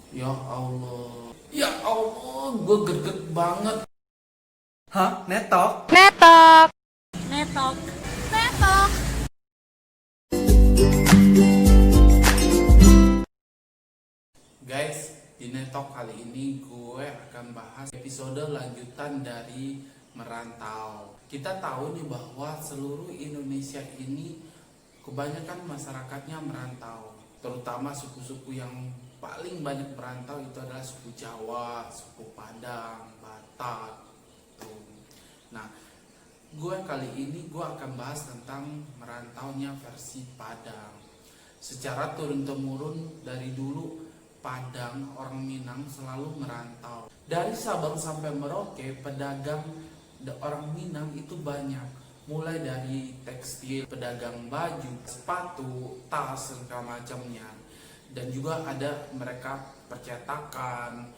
Ya Allah. Ya Allah, gue greget banget. Hah? Netok? Netok. Netok. Netok. Guys, di Netok kali ini gue akan bahas episode lanjutan dari merantau. Kita tahu nih bahwa seluruh Indonesia ini kebanyakan masyarakatnya merantau. Terutama suku-suku yang paling banyak merantau itu adalah suku Jawa, suku Padang, Batak. Tuh. Nah, gue kali ini gue akan bahas tentang merantaunya versi Padang. Secara turun-temurun dari dulu Padang, orang Minang selalu merantau. Dari Sabang sampai Merauke, pedagang orang Minang itu banyak. Mulai dari tekstil, pedagang baju, sepatu, tas, segala macamnya. Dan juga ada mereka percetakan,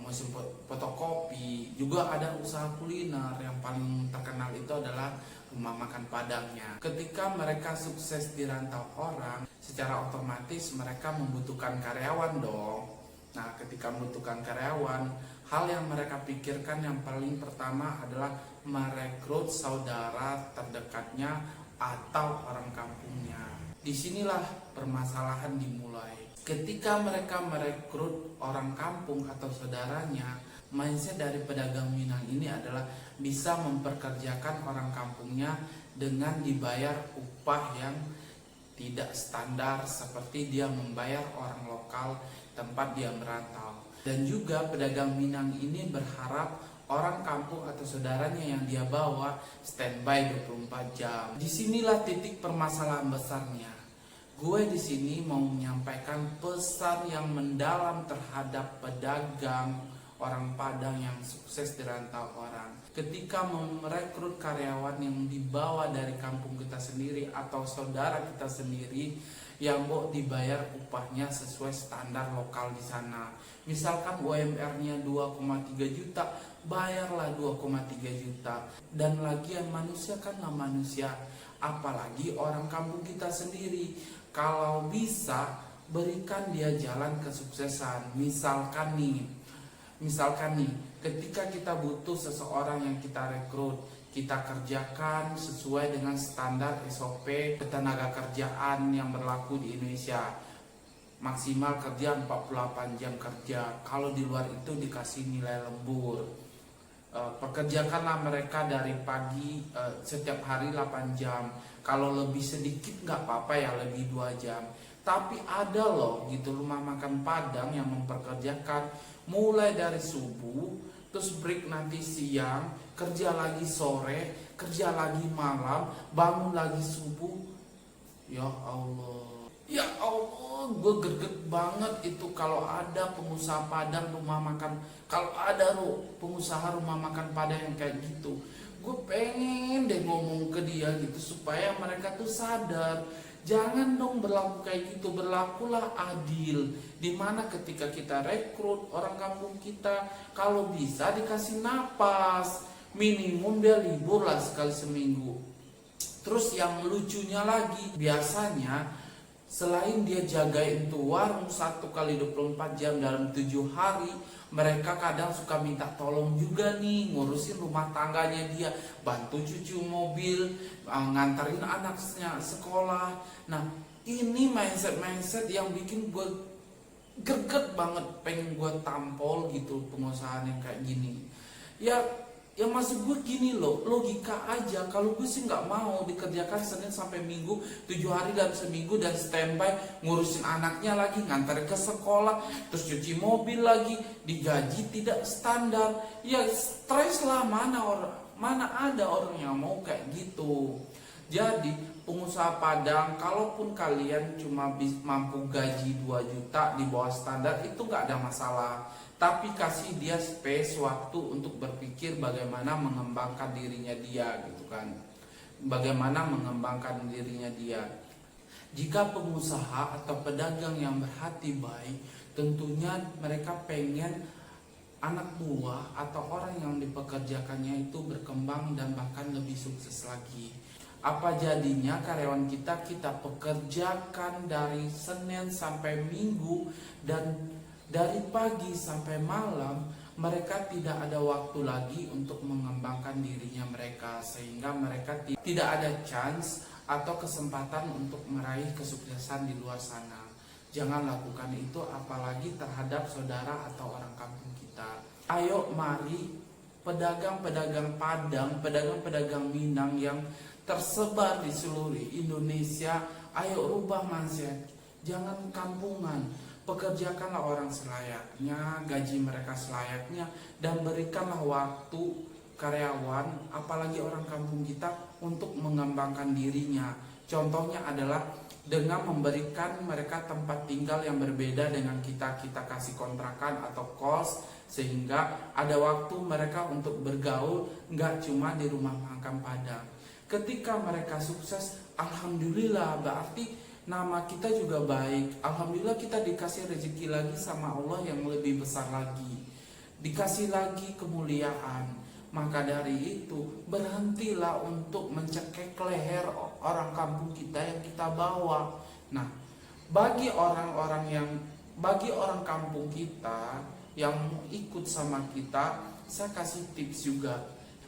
mesin fotokopi. Juga ada usaha kuliner yang paling terkenal itu adalah rumah makan Padangnya. Ketika mereka sukses di rantau orang, secara otomatis mereka membutuhkan karyawan dong. Nah, ketika membutuhkan karyawan, hal yang mereka pikirkan yang paling pertama adalah merekrut saudara terdekatnya atau orang kampungnya. Disinilah permasalahan dimulai. Ketika mereka merekrut orang kampung atau saudaranya, mindset dari pedagang Minang ini adalah bisa memperkerjakan orang kampungnya dengan dibayar upah yang tidak standar seperti dia membayar orang lokal tempat dia merantau. Dan juga pedagang Minang ini berharap orang kampung atau saudaranya yang dia bawa standby 24 jam. Disinilah titik permasalahan besarnya. Gue di sini mau menyampaikan pesan yang mendalam terhadap pedagang orang Padang yang sukses di rantau orang. Ketika merekrut karyawan yang dibawa dari kampung kita sendiri atau saudara kita sendiri yang mau dibayar upahnya sesuai standar lokal di sana. Misalkan UMR-nya 2,3 juta, bayarlah 2,3 juta. Dan lagi yang manusia kan nggak manusia, apalagi orang kampung kita sendiri. Kalau bisa berikan dia jalan kesuksesan. Misalkan nih, ketika kita butuh seseorang yang kita rekrut, kita kerjakan sesuai dengan standar SOP ketenaga kerjaan yang berlaku di Indonesia. Maksimal kerja 48 jam kerja. Kalau di luar itu dikasih nilai lembur. Pekerjakanlah mereka dari pagi setiap hari 8 jam. Kalau lebih sedikit nggak apa-apa ya, lebih 2 jam. Tapi ada loh gitu rumah makan Padang yang memperkerjakan mulai dari subuh, terus break nanti siang, kerja lagi sore, kerja lagi malam, bangun lagi subuh. Ya Allah, ya Allah, gue greget banget itu kalau ada pengusaha Padang rumah makan, kalau ada pengusaha rumah makan Padang yang kayak gitu. Gue pengen deh ngomong ke dia gitu supaya mereka tuh sadar. Jangan dong berlaku kayak gitu, berlakulah adil. Dimana ketika kita rekrut orang kampung kita, kalau bisa dikasih napas, minimum dia libur lah sekali seminggu. Terus yang lucunya lagi, biasanya selain dia jagain tuh warung 1 kali 24 jam dalam 7 hari, mereka kadang suka minta tolong juga nih ngurusin rumah tangganya dia, bantu cuci mobil, nganterin anaknya sekolah. Nah, ini mindset yang bikin gue greget banget, pengen gue tampol gitu pengusaha yang kayak gini. Ya maksud gue gini loh, logika aja. Kalau gue sih nggak mau dikerjakan Senin sampai Minggu 7 hari dalam seminggu dan standby ngurusin anaknya lagi, nganter ke sekolah, terus cuci mobil lagi, digaji tidak standar. Ya stres lah, mana ada orang yang mau kayak gitu. Jadi pengusaha Padang, kalaupun kalian cuma mampu gaji 2 juta di bawah standar, itu nggak ada masalah. Tapi kasih dia space, waktu untuk berpikir bagaimana mengembangkan dirinya dia gitu kan. Bagaimana mengembangkan dirinya dia. Jika pengusaha atau pedagang yang berhati baik, tentunya mereka pengen anak buah atau orang yang dipekerjakannya itu berkembang dan bahkan lebih sukses lagi. Apa jadinya karyawan kita pekerjakan dari Senin sampai Minggu dan Dari pagi sampai malam mereka tidak ada waktu lagi untuk mengembangkan dirinya mereka, sehingga mereka tidak ada chance atau kesempatan untuk meraih kesuksesan di luar sana. Jangan lakukan itu, apalagi terhadap saudara atau orang kampung kita. Ayo mari pedagang-pedagang Padang, pedagang-pedagang Minang yang tersebar di seluruh Indonesia, ayo rubah mindset. Jangan kampungan, pekerjakanlah orang selayaknya, gaji mereka selayaknya, dan berikanlah waktu karyawan, apalagi orang kampung kita, untuk mengembangkan dirinya. Contohnya adalah dengan memberikan mereka tempat tinggal yang berbeda dengan kita kasih kontrakan atau kos, sehingga ada waktu mereka untuk bergaul, nggak cuma di rumah makan Padang. Ketika mereka sukses, alhamdulillah, berarti nama kita juga baik. Alhamdulillah, kita dikasih rezeki lagi sama Allah yang lebih besar lagi, dikasih lagi kemuliaan. Maka dari itu, berhentilah untuk mencekik leher orang kampung kita yang kita bawa. Nah, bagi orang kampung kita yang ikut sama kita, saya kasih tips juga.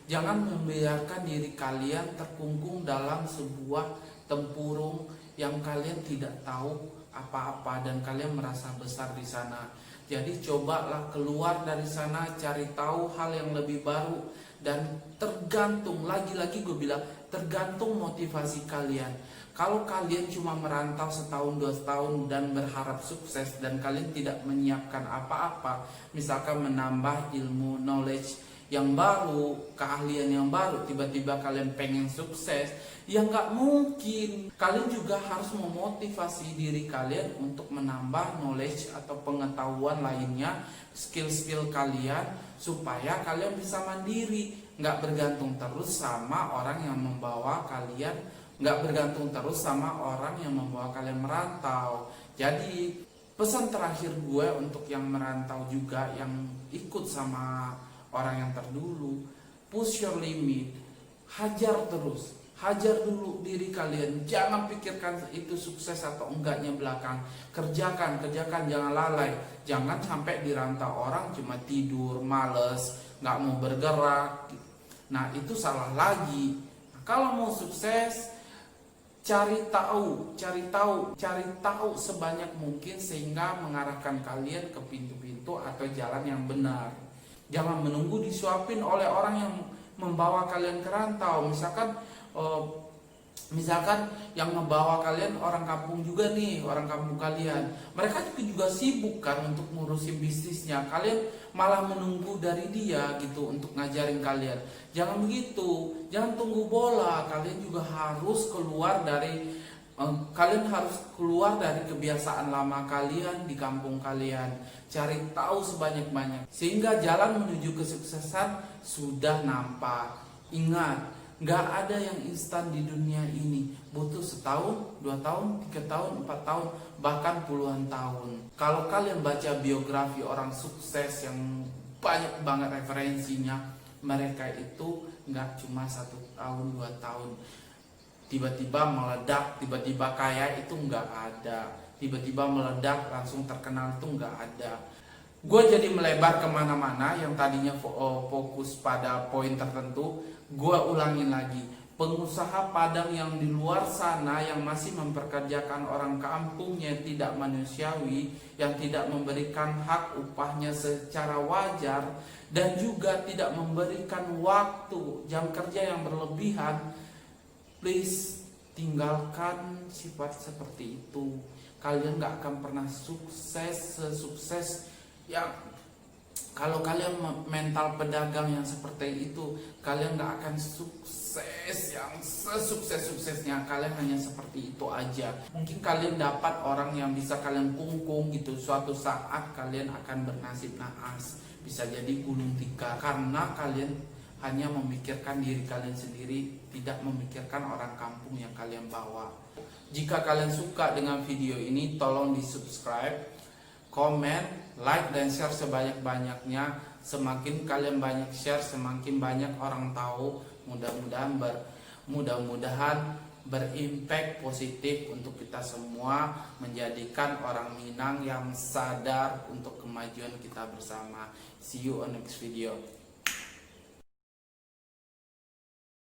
Jangan membiarkan diri kalian terkungkung dalam sebuah tempurung yang kalian tidak tahu apa-apa dan kalian merasa besar di sana. Jadi cobalah keluar dari sana, cari tahu hal yang lebih baru, dan tergantung, lagi-lagi gue bilang, tergantung motivasi kalian. Kalau kalian cuma merantau setahun 2 tahun dan berharap sukses dan kalian tidak menyiapkan apa-apa, misalkan menambah ilmu, knowledge yang baru, keahlian yang baru, tiba-tiba kalian pengen sukses, ya nggak mungkin. Kalian juga harus memotivasi diri kalian untuk menambah knowledge atau pengetahuan lainnya, skill-skill kalian, supaya kalian bisa mandiri, nggak bergantung terus sama orang yang membawa kalian, nggak bergantung terus sama orang yang membawa kalian merantau. Jadi pesan terakhir gue untuk yang merantau juga, yang ikut sama orang yang terdulu, push your limit, hajar terus, hajar dulu diri kalian. Jangan pikirkan itu sukses atau enggaknya belakang. Kerjakan, jangan lalai. Jangan sampai dirantau orang cuma tidur, males, nggak mau bergerak. Nah, itu salah lagi. Nah, kalau mau sukses, cari tahu sebanyak mungkin, sehingga mengarahkan kalian ke pintu-pintu atau jalan yang benar. Jangan menunggu disuapin oleh orang yang membawa kalian ke rantau. Misalkan yang membawa kalian orang kampung juga nih, orang kampung kalian, mereka juga sibuk kan untuk ngurusin bisnisnya. Kalian malah menunggu dari dia gitu untuk ngajarin kalian. Jangan begitu, jangan tunggu bola. Kalian juga harus keluar dari kebiasaan lama kalian di kampung kalian. Cari tahu sebanyak-banyak, sehingga jalan menuju kesuksesan sudah nampak. Ingat, gak ada yang instan di dunia ini. Butuh 1 tahun, 2 tahun, 3 tahun, 4 tahun, bahkan puluhan tahun. Kalau kalian baca biografi orang sukses yang banyak banget referensinya, mereka itu gak cuma 1 tahun, 2 tahun tiba-tiba meledak, tiba-tiba kaya, itu nggak ada. Tiba-tiba meledak langsung terkenal, itu nggak ada. Gue jadi melebar kemana-mana. Yang tadinya fokus pada poin tertentu, gue ulangin lagi. Pengusaha Padang yang di luar sana, yang masih memperkerjakan orang kampungnya tidak manusiawi, yang tidak memberikan hak upahnya secara wajar, dan juga tidak memberikan waktu jam kerja yang berlebihan, please tinggalkan sifat seperti itu. Kalian gak akan pernah sukses yang kalau kalian mental pedagang yang seperti itu, kalian gak akan sukses yang sesukses-suksesnya. Kalian hanya seperti itu aja. Mungkin kalian dapat orang yang bisa kalian kungkung gitu, suatu saat kalian akan bernasib naas, bisa jadi gulung tikar, karena kalian hanya memikirkan diri kalian sendiri, tidak memikirkan orang kampung yang kalian bawa. Jika kalian suka dengan video ini, tolong di subscribe, komen, like, dan share sebanyak-banyaknya. Semakin kalian banyak share, semakin banyak orang tahu. Mudah-mudahan berimpact positif untuk kita semua, menjadikan orang Minang yang sadar untuk kemajuan kita bersama. See you on next video.